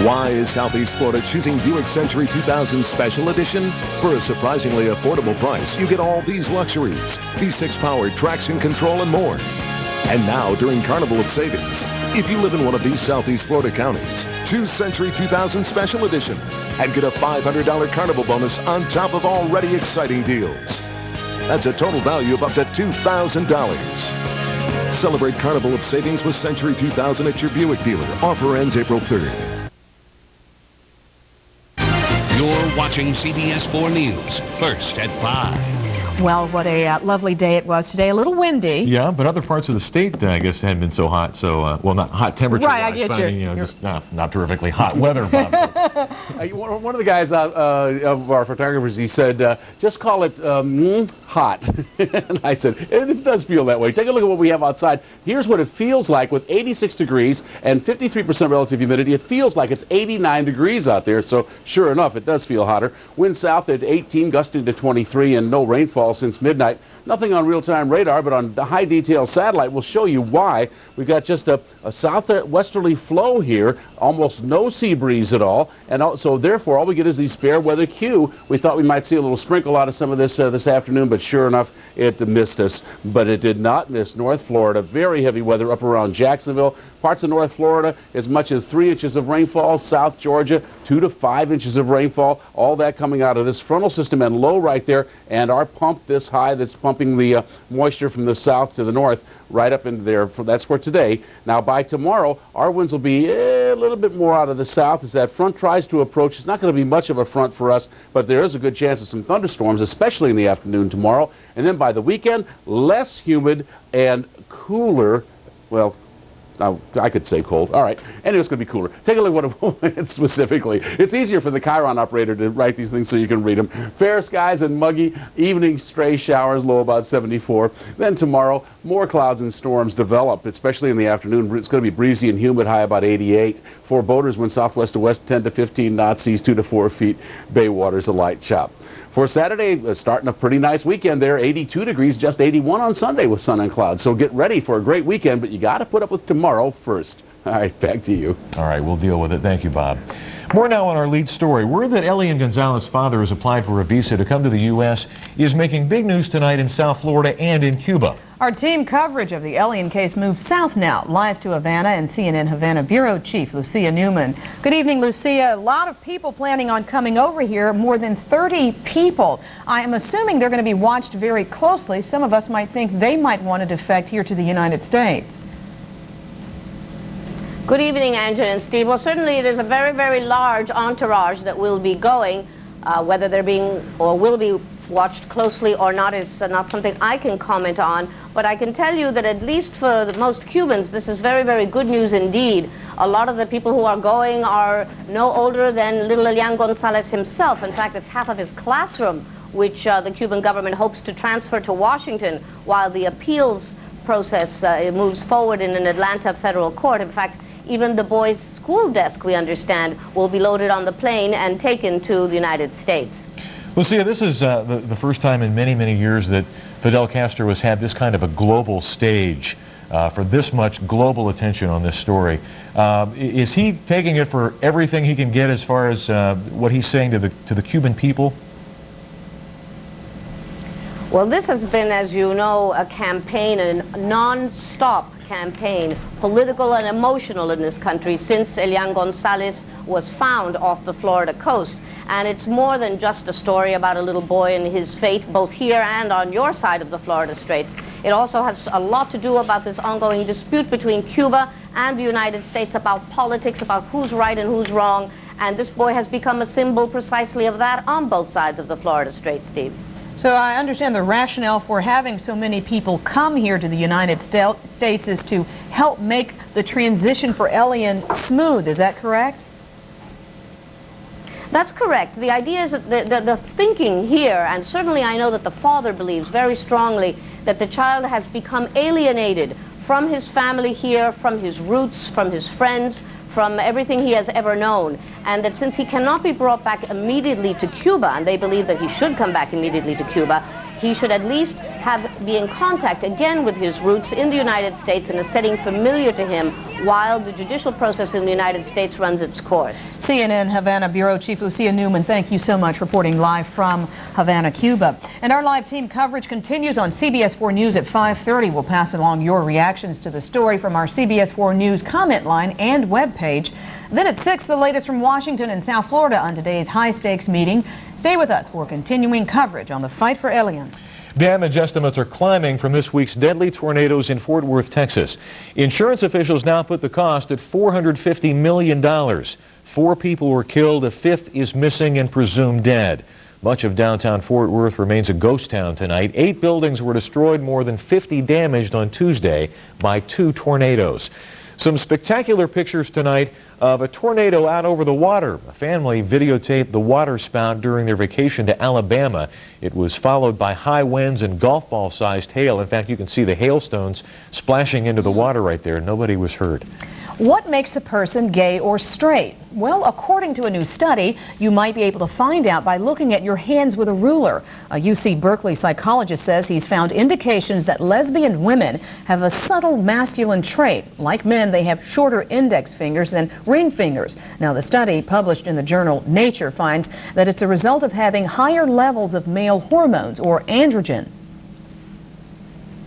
Why is Southeast Florida choosing Buick Century 2000 Special Edition? For a surprisingly affordable price, you get all these luxuries: V6 powered traction control and more. And now, during Carnival of Savings, if you live in one of these Southeast Florida counties, choose Century 2000 Special Edition and get a $500 Carnival bonus on top of already exciting deals. That's a total value of up to $2,000. Celebrate Carnival of Savings with Century 2000 at your Buick dealer. Offer ends April 3rd. You're watching CBS 4 News, first at 5. Well, what a lovely day it was today. A little windy. Yeah, but other parts of the state, I guess, hadn't been so hot. So, well, not hot temperature-wise, right, I get but you. Just not terrifically hot weather, Bob. One of the guys of our photographers, he said, just call it hot. And I said, it does feel that way. Take a look at what we have outside. Here's what it feels like with 86 degrees and 53% relative humidity. It feels like it's 89 degrees out there. So, sure enough, it does feel hotter. Wind south at 18, gusting to 23, and no rainfall since midnight. Nothing on real-time radar, but on the high-detail satellite will show you why. We've got just a southwesterly flow here, almost no sea breeze at all, and so therefore all we get is the fair weather Q. We thought we might see a little sprinkle out of some of this this afternoon, but sure enough, it missed us. But it did not miss North Florida. Very heavy weather up around Jacksonville. Parts of North Florida, as much as 3 inches of rainfall. South Georgia, 2 to 5 inches of rainfall. All that coming out of this frontal system and low right there. And our pump this high that's pumping the moisture from the south to the north right up into there. That's for today. Now, by tomorrow, our winds will be a little bit more out of the south as that front tries to approach. It's not going to be much of a front for us, but there is a good chance of some thunderstorms, especially in the afternoon tomorrow. And then by the weekend, less humid and cooler. Well, now, I could say cold. All right. Anyway, it's going to be cooler. Take a look at what it specifically. It's easier for the Chiron operator to write these things so you can read them. Fair skies and muggy. Evening stray showers, low about 74. Then tomorrow, more clouds and storms develop, especially in the afternoon. It's going to be breezy and humid, high about 88. For boaters, wind southwest to west, 10 to 15 knots, seas 2 to 4 feet. Bay waters a light chop. For Saturday, starting a pretty nice weekend there, 82 degrees, just 81 on Sunday with sun and clouds. So get ready for a great weekend, but you got to put up with tomorrow first. All right, back to you. All right, we'll deal with it. Thank you, Bob. More now on our lead story. Word that Elian Gonzalez's father has applied for a visa to come to the U.S. is making big news tonight in South Florida and in Cuba. Our team coverage of the Elian case moves south now, live to Havana, and CNN Havana Bureau Chief Lucia Newman. Good evening, Lucia. A lot of people planning on coming over here, more than 30 people. I am assuming they're going to be watched very closely. Some of us might think they might want to defect here to the United States. Good evening, Angela and Steve. Well, certainly it is a very, very large entourage that will be going. Whether they're being or will be watched closely or not is not something I can comment on, but I can tell you that at least for the most Cubans, this is very, very good news indeed. A lot of the people who are going are no older than little Elian Gonzalez himself. In fact, it's half of his classroom, which the Cuban government hopes to transfer to Washington while the appeals process moves forward in an Atlanta federal court. In fact, even the boys' school desk, we understand, will be loaded on the plane and taken to the United States. Lucia, this is the first time in many, many years that Fidel Castro has had this kind of a global stage for this much global attention on this story. Is he taking it for everything he can get as far as what he's saying to the Cuban people? Well, this has been, as you know, a campaign, a non-stop campaign, political and emotional in this country since Elian Gonzalez was found off the Florida coast. And it's more than just a story about a little boy and his fate, both here and on your side of the Florida Straits. It also has a lot to do about this ongoing dispute between Cuba and the United States about politics, about who's right and who's wrong. And this boy has become a symbol precisely of that on both sides of the Florida Straits, Steve. So I understand the rationale for having so many people come here to the United States is to help make the transition for Elian smooth. Is that correct? That's correct. The idea is that the thinking here, and certainly I know that the father believes very strongly that the child has become alienated from his family here, from his roots, from his friends, from everything he has ever known, and that since he cannot be brought back immediately to Cuba, and they believe that he should come back immediately to Cuba, he should at least be in contact again with his roots in the United States in a setting familiar to him while the judicial process in the United States runs its course. CNN Havana Bureau Chief Lucia Newman, thank you so much, reporting live from Havana, Cuba. And our live team coverage continues on CBS 4 News at 5:30. We'll pass along your reactions to the story from our CBS 4 News comment line and webpage. Then at 6, the latest from Washington and South Florida on today's high-stakes meeting. Stay with us for continuing coverage on the fight for aliens. Damage estimates are climbing from this week's deadly tornadoes in Fort Worth, Texas. Insurance officials now put the cost at $450 million. 4 people were killed, a 5th is missing and presumed dead. Much of downtown Fort Worth remains a ghost town tonight. 8 buildings were destroyed, more than 50 damaged on Tuesday by 2 tornadoes. Some spectacular pictures tonight of a tornado out over the water. A family videotaped the water spout during their vacation to Alabama. It was followed by high winds and golf ball-sized hail. In fact, you can see the hailstones splashing into the water right there. Nobody was hurt. What makes a person gay or straight? Well, according to a new study, you might be able to find out by looking at your hands with a ruler. A UC Berkeley psychologist says he's found indications that lesbian women have a subtle masculine trait. Like men, they have shorter index fingers than ring fingers. Now, the study published in the journal Nature finds that it's a result of having higher levels of male hormones, or androgen.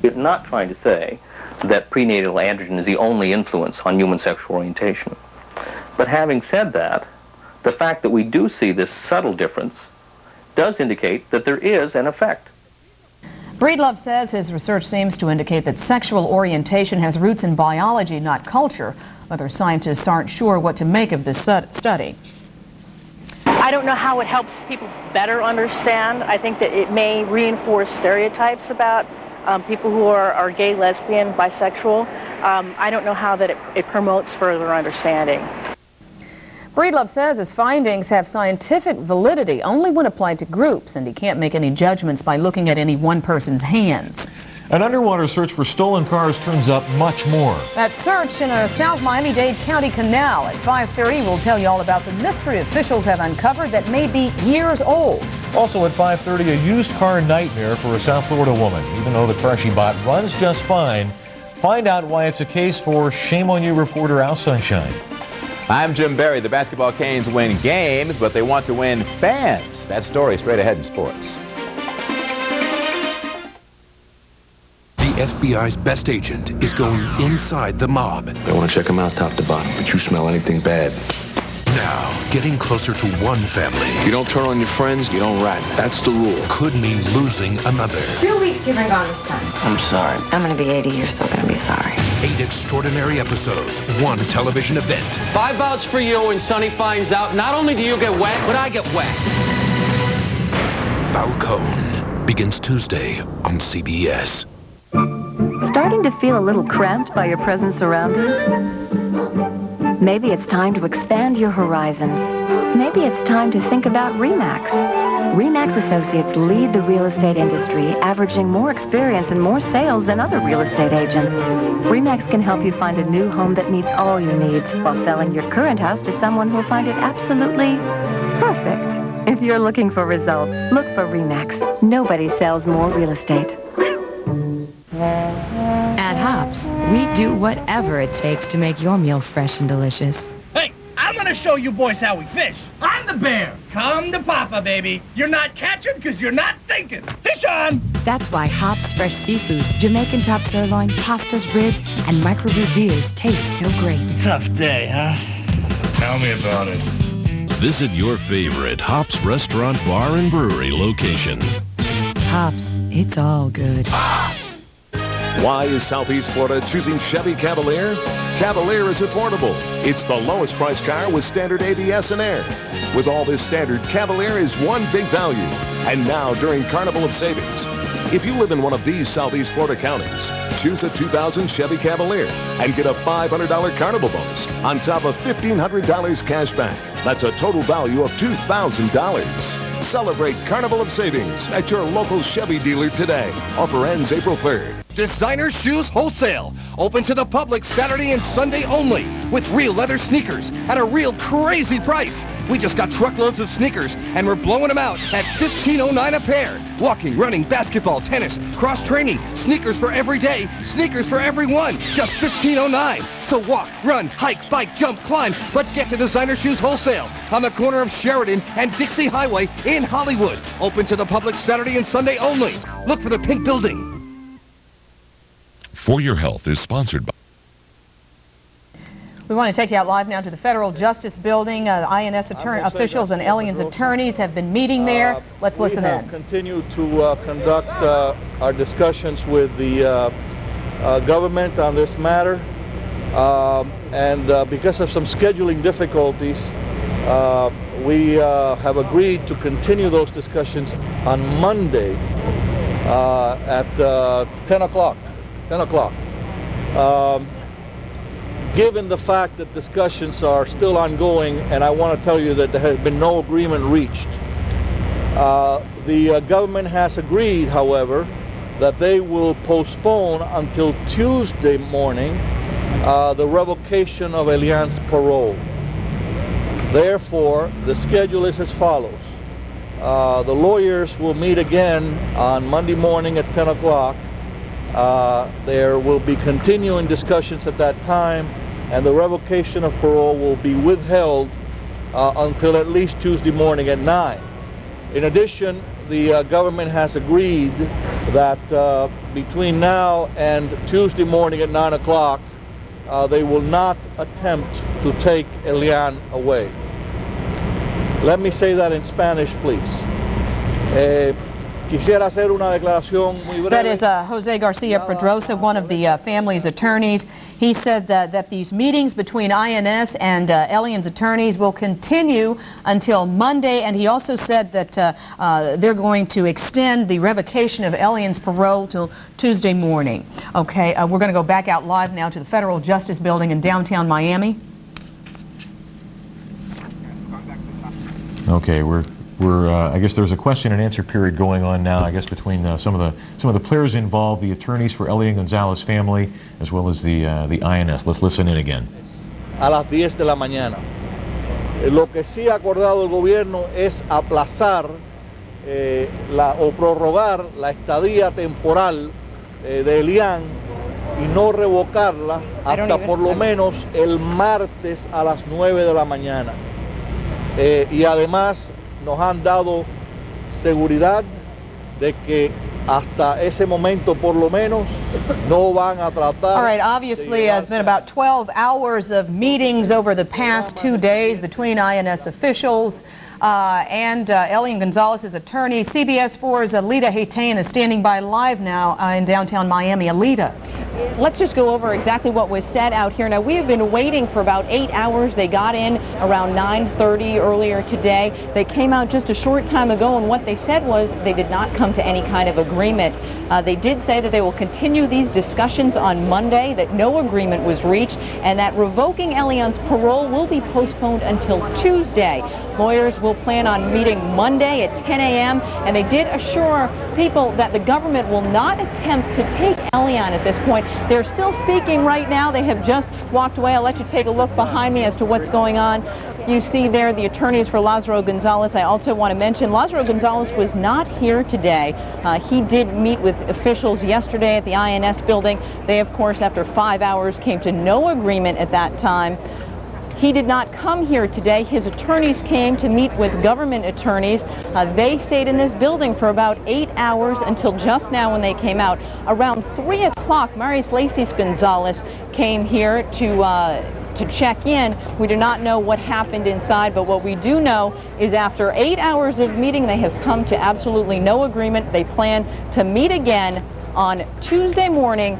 It's not trying to say that prenatal androgen is the only influence on human sexual orientation. But having said that, the fact that we do see this subtle difference does indicate that there is an effect. Breedlove says his research seems to indicate that sexual orientation has roots in biology, not culture. Other scientists aren't sure what to make of this study. I don't know how it helps people better understand. I think that it may reinforce stereotypes about people who are gay, lesbian, bisexual. I don't know how that it promotes further understanding. Breedlove says his findings have scientific validity only when applied to groups, and he can't make any judgments by looking at any one person's hands. An underwater search for stolen cars turns up much more. That search in a South Miami-Dade County canal at 5:30 will tell you all about the mystery officials have uncovered that may be years old. Also at 5:30, a used car nightmare for a South Florida woman. Even though the car she bought runs just fine, find out why it's a case for Shame on You reporter Al Sunshine. I'm Jim Berry. The basketball Canes win games, but they want to win fans. That story straight ahead in sports. The FBI's best agent is going inside the mob. I want to check them out top to bottom, but you smell anything bad. Now, getting closer to one family. You don't turn on your friends, you don't rat. That's the rule. Could mean losing another. 2 weeks you've been gone this time. I'm sorry. I'm going to be 80. You're still going to be sorry. 8 extraordinary episodes, 1 television event. 5 votes for you when Sonny finds out. Not only do you get wet, but I get wet. Falcone begins Tuesday on CBS. Starting to feel a little cramped by your present surroundings? Maybe it's time to expand your horizons. Maybe it's time to think about RE/MAX. RE/MAX Associates lead the real estate industry, averaging more experience and more sales than other real estate agents. RE/MAX can help you find a new home that meets all your needs while selling your current house to someone who'll find it absolutely perfect. If you're looking for results, look for RE/MAX. Nobody sells more real estate. At Hops, we do whatever it takes to make your meal fresh and delicious. Hey, I'm gonna show you boys how we fish. I'm the bear. Come to Papa, baby. You're not catching because you're not thinking. Fish on! That's why Hops fresh seafood, Jamaican top sirloin, pastas, ribs, and microwave beers taste so great. Tough day, huh? Tell me about it. Visit your favorite Hops Restaurant, Bar, and Brewery location. Hops, it's all good. Why is Southeast Florida choosing Chevy Cavalier? Cavalier is affordable. It's the lowest price car with standard ABS and air. With all this standard, Cavalier is one big value. And now during Carnival of Savings, if you live in one of these Southeast Florida counties, choose a 2000 Chevy Cavalier and get a $500 Carnival bonus on top of $1,500 cash back. That's a total value of $2,000. Celebrate Carnival of Savings at your local Chevy dealer today. Offer ends April 3rd. Designer Shoes Wholesale. Open to the public Saturday and Sunday only, with real leather sneakers at a real crazy price. We just got truckloads of sneakers, and we're blowing them out at $15.09 a pair. Walking, running, basketball, tennis, cross-training, sneakers for every day, sneakers for everyone, just $15.09. So walk, run, hike, bike, jump, climb, but get to Designer Shoes Wholesale on the corner of Sheridan and Dixie Highway in Hollywood. Open to the public Saturday and Sunday only. Look for the pink building. For Your Health is sponsored by... We want to take you out live now to the Federal Justice Building. INS officials and Aliens attorneys have been meeting there. Let's listen in. We have continued to conduct our discussions with the government on this matter. And because of some scheduling difficulties, we have agreed to continue those discussions on Monday at 10 o'clock. Given the fact that discussions are still ongoing, and I want to tell you that there has been no agreement reached, the government has agreed, however, that they will postpone until Tuesday morning the revocation of Elian's parole. Therefore, the schedule is as follows. The lawyers will meet again on Monday morning at 10 o'clock. There will be continuing discussions at that time, and the revocation of parole will be withheld until at least Tuesday morning at 9. In addition, the government has agreed that between now and Tuesday morning at 9 o'clock, they will not attempt to take Elian away. Let me say that in Spanish, please. Quisiera hacer una declaración muy breve. That is Jose Garcia Pedrosa, one of the family's attorneys. He said that these meetings between INS and Elian's attorneys will continue until Monday, and he also said that they're going to extend the revocation of Elian's parole till Tuesday morning. Okay, we're going to go back out live now to the Federal Justice Building in downtown Miami. Okay, we're I guess there's a question and answer period going on now, I guess, between some of the players involved, the attorneys for Elian Gonzalez family, as well as the INS. Let's listen in again. A las 10 de la mañana. Lo que sí ha acordado el gobierno es aplazar o prorrogar la estadía temporal de Elian y no revocarla hasta por lo menos el martes a las 9 de la mañana. Y además nos han dado seguridad de que hasta ese momento por lo menos no van a tratar. All right, obviously it's been about 12 hours of meetings over the past 2 days between INS officials and Elian Gonzalez's attorney. CBS 4's Alita Haytain is standing by live now in downtown Miami. Alita. Let's just go over exactly what was said out here. Now, we have been waiting for about 8 hours. They got in around 9:30 earlier today. They came out just a short time ago, and what they said was they did not come to any kind of agreement. They did say that they will continue these discussions on Monday, that no agreement was reached, and that revoking Elian's parole will be postponed until Tuesday. Lawyers will plan on meeting Monday at 10 a.m., and they did assure people that the government will not attempt to take Elian at this point. They're still speaking right now. They have just walked away. I'll let you take a look behind me as to what's going on. You see there the attorneys for Lázaro González. I also want to mention Lázaro González was not here today. He did meet with officials yesterday at the INS building. They, of course, after 5 hours came to no agreement at that time. He did not come here today. His attorneys came to meet with government attorneys. They stayed in this building for about 8 hours until just now when they came out. Around 3 o'clock, Maris Lacis Gonzalez came here to check in. We do not know what happened inside, but what we do know is after 8 hours of meeting, they have come to absolutely no agreement. They plan to meet again on Tuesday morning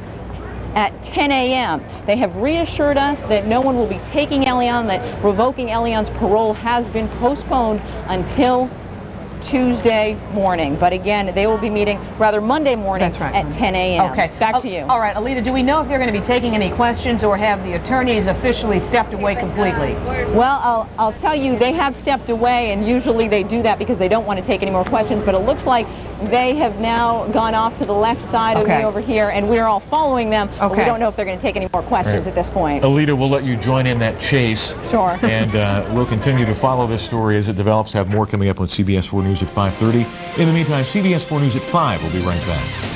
at 10 a.m. They have reassured us that no one will be taking Elian, that revoking Elian's parole has been postponed until Tuesday morning. But again, they will be meeting, rather Monday morning at 10 a.m. Okay. Back to you. All right, Alita, do we know if they're going to be taking any questions, or have the attorneys officially stepped away completely? Well, I'll tell you, they have stepped away, and usually they do that because they don't want to take any more questions, but it looks like They have now gone off to the left side of me over here, and we're all following them. But we don't know if they're going to take any more questions at this point. Alita, we'll let you join in that chase. Sure. And we'll continue to follow this story as it develops. Have more coming up on CBS 4 News at 5:30. In the meantime, CBS 4 News at 5. We'll be right back.